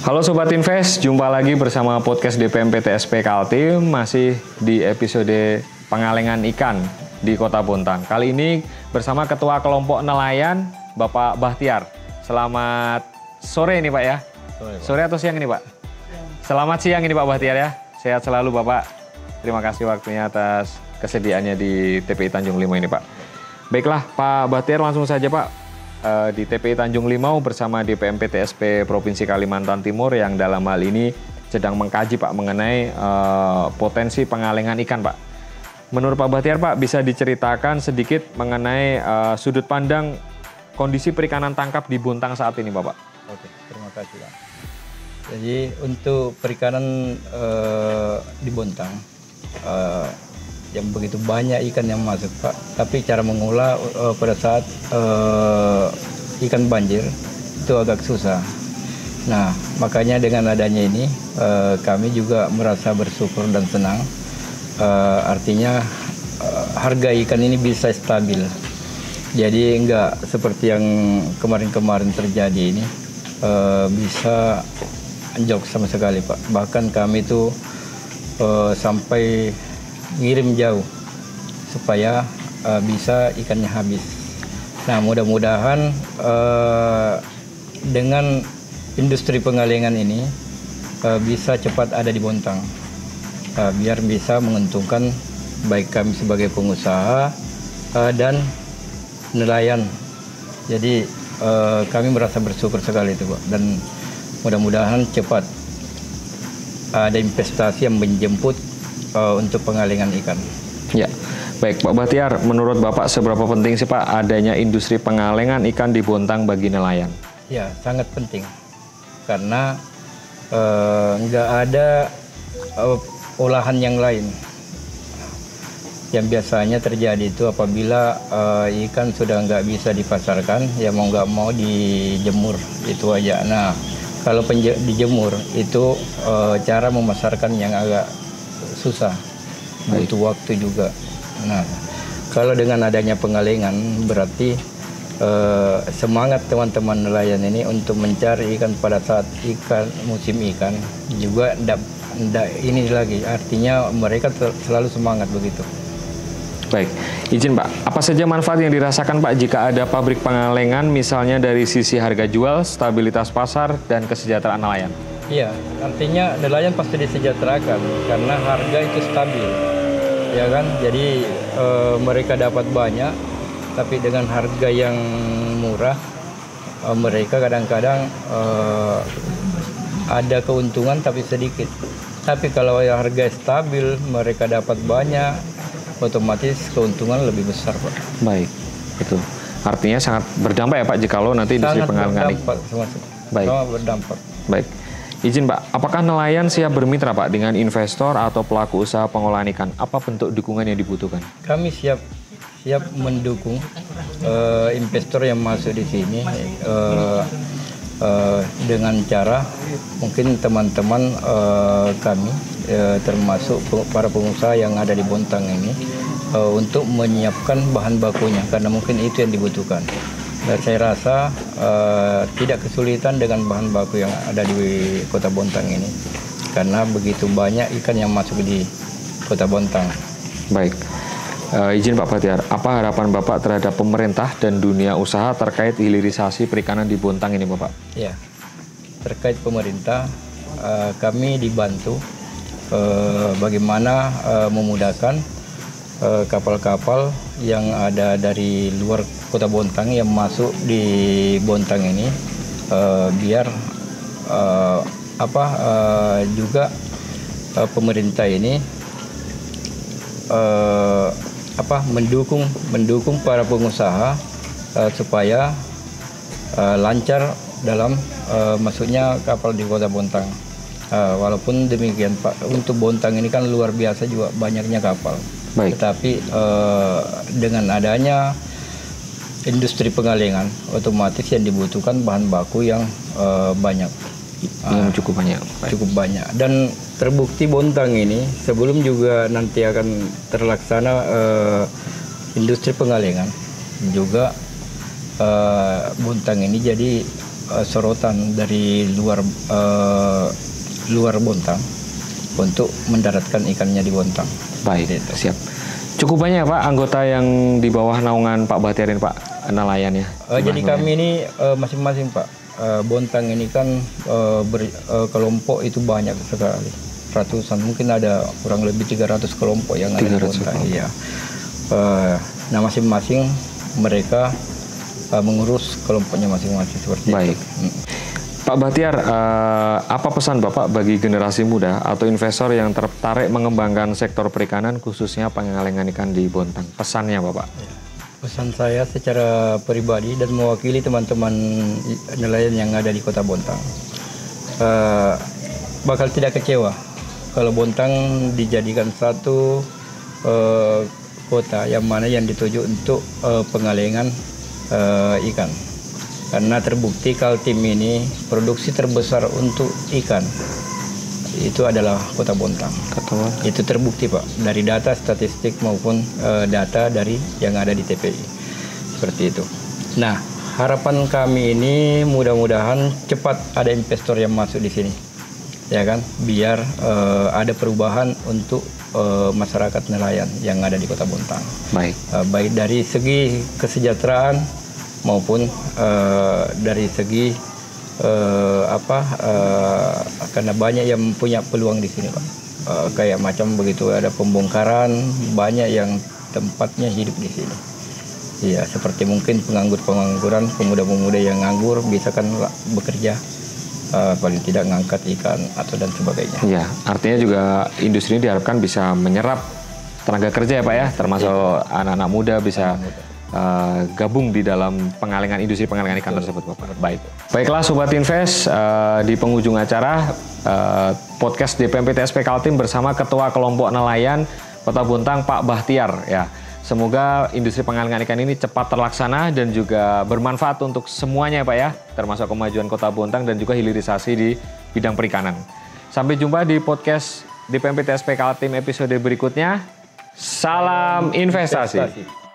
Halo Sobat Invest, jumpa lagi bersama podcast DPM PTSP Kaltim, masih di episode pengalengan ikan di Kota Bontang. Kali ini bersama Ketua Kelompok Nelayan, Bapak Bahtiar. Selamat sore ini Pak ya? Sore atau siang ini Pak? Selamat siang ini Pak Bahtiar ya. Sehat selalu Bapak. Terima kasih waktunya atas kesediaannya di TPI Tanjung Limau ini Pak. Baiklah Pak Bahtiar, langsung saja Pak. Di TPI Tanjung Limau bersama DPM PTSP Provinsi Kalimantan Timur yang dalam hal ini sedang mengkaji Pak mengenai potensi pengalengan ikan Pak. Menurut Pak Bahtiar Pak, bisa diceritakan sedikit mengenai sudut pandang kondisi perikanan tangkap di Bontang saat ini Bapak? Oke, terima kasih Pak. Jadi untuk perikanan di Bontang yang begitu banyak ikan yang masuk Pak, tapi cara mengolah pada saat ikan banjir itu agak susah. Nah, makanya dengan adanya ini kami juga merasa bersyukur dan senang. Artinya harga ikan ini bisa stabil. Jadi enggak seperti yang kemarin-kemarin terjadi ini bisa anjlok sama sekali Pak. Bahkan kami itu sampai ngirim jauh supaya bisa ikannya habis. Nah, mudah-mudahan dengan industri pengalengan ini bisa cepat ada di Bontang, biar bisa menguntungkan baik kami sebagai pengusaha dan nelayan. Jadi kami merasa bersyukur sekali itu Pak, dan mudah-mudahan cepat ada investasi yang menjemput untuk pengalengan ikan. Ya, baik Pak Bahtiar, menurut Bapak seberapa penting sih Pak adanya industri pengalengan ikan di Bontang bagi nelayan? Ya, sangat penting. Karena nggak ada olahan yang lain. Yang biasanya terjadi itu apabila ikan sudah nggak bisa dipasarkan, ya mau nggak mau dijemur, itu aja. Nah, kalau dijemur itu cara memasarkan yang agak susah, butuh waktu juga. Nah, kalau dengan adanya pengalengan berarti semangat teman-teman nelayan ini untuk mencari ikan pada saat musim ikan juga ini lagi, artinya mereka selalu semangat begitu. Baik, izin Pak, apa saja manfaat yang dirasakan Pak jika ada pabrik pengalengan, misalnya dari sisi harga jual, stabilitas pasar, dan kesejahteraan nelayan? Iya, artinya nelayan pasti disejahterakan karena harga itu stabil, ya kan? Jadi mereka dapat banyak, tapi dengan harga yang murah, mereka kadang-kadang ada keuntungan tapi sedikit. Tapi kalau harga stabil, mereka dapat banyak, otomatis keuntungan lebih besar Pak. Baik, itu artinya sangat berdampak ya Pak jikalau nanti industri pengalengan ikan. Baik. Sangat berdampak. Baik. Izin Pak, apakah nelayan siap bermitra Pak dengan investor atau pelaku usaha pengolahan ikan? Apa bentuk dukungan yang dibutuhkan? Kami siap mendukung investor yang masuk di sini dengan cara mungkin teman-teman kami termasuk para pengusaha yang ada di Bontang ini untuk menyiapkan bahan bakunya karena mungkin itu yang dibutuhkan. Dan saya rasa tidak kesulitan dengan bahan baku yang ada di Kota Bontang ini, karena begitu banyak ikan yang masuk di Kota Bontang. Baik, izin Pak Bahtiar, apa harapan Bapak terhadap pemerintah dan dunia usaha terkait hilirisasi perikanan di Bontang ini Bapak? Ya, terkait pemerintah, kami dibantu bagaimana memudahkan kapal-kapal yang ada dari luar Kota Bontang yang masuk di Bontang ini, biar juga pemerintah ini mendukung para pengusaha supaya lancar dalam masuknya kapal di Kota Bontang. Walaupun demikian Pak, untuk Bontang ini kan luar biasa juga banyaknya kapal. Baik. Tetapi dengan adanya industri pengalengan, otomatis yang dibutuhkan bahan baku yang banyak. Yang cukup banyak. Baik. Cukup banyak. Dan terbukti Bontang ini sebelum juga nanti akan terlaksana industri pengalengan juga Bontang ini jadi sorotan dari luar Bontang untuk mendaratkan ikannya di Bontang. Baik, siap. Cukup banyak Pak anggota yang di bawah naungan Pak Bahtiar ini Pak, nelayan ya? Jadi kami ini masing-masing Pak. Bontang ini kan kelompok itu banyak sekali. Ratusan, mungkin ada kurang lebih 300 kelompok yang ada di Bontang. Iya. Nah masing-masing mereka mengurus kelompoknya masing-masing seperti Baik. itu. Pak Bahtiar, apa pesan Bapak bagi generasi muda atau investor yang tertarik mengembangkan sektor perikanan khususnya pengalengan ikan di Bontang? Pesannya Bapak? Pesan saya secara pribadi dan mewakili teman-teman nelayan yang ada di Kota Bontang, bakal tidak kecewa kalau Bontang dijadikan satu kota yang mana yang dituju untuk pengalengan ikan. Karena terbukti Kaltim ini produksi terbesar untuk ikan itu adalah Kota Bontang. Itu terbukti Pak dari data statistik maupun data dari yang ada di TPI seperti itu. Nah harapan kami ini mudah-mudahan cepat ada investor yang masuk di sini, ya kan? Biar ada perubahan untuk masyarakat nelayan yang ada di Kota Bontang. Baik. Baik dari segi kesejahteraan maupun dari segi karena banyak yang punya peluang di sini Pak. Kayak macam begitu ada pembongkaran, banyak yang tempatnya hidup di sini. Iya, seperti mungkin pengangguran, pemuda-pemuda yang nganggur bisa kan bekerja paling tidak ngangkat ikan atau dan sebagainya. Iya, artinya juga industri ini diharapkan bisa menyerap tenaga kerja ya Pak ya, termasuk anak-anak muda bisa gabung di dalam industri pengalengan ikan tersebut Bapak. Baik. Baiklah Sobat Invest, di penghujung acara podcast DPMPTSP Kaltim bersama Ketua Kelompok Nelayan Kota Bontang Pak Bahtiar ya. Semoga industri pengalengan ikan ini cepat terlaksana dan juga bermanfaat untuk semuanya Pak ya, termasuk kemajuan Kota Bontang dan juga hilirisasi di bidang perikanan. Sampai jumpa di podcast DPMPTSP Kaltim episode berikutnya. Salam investasi.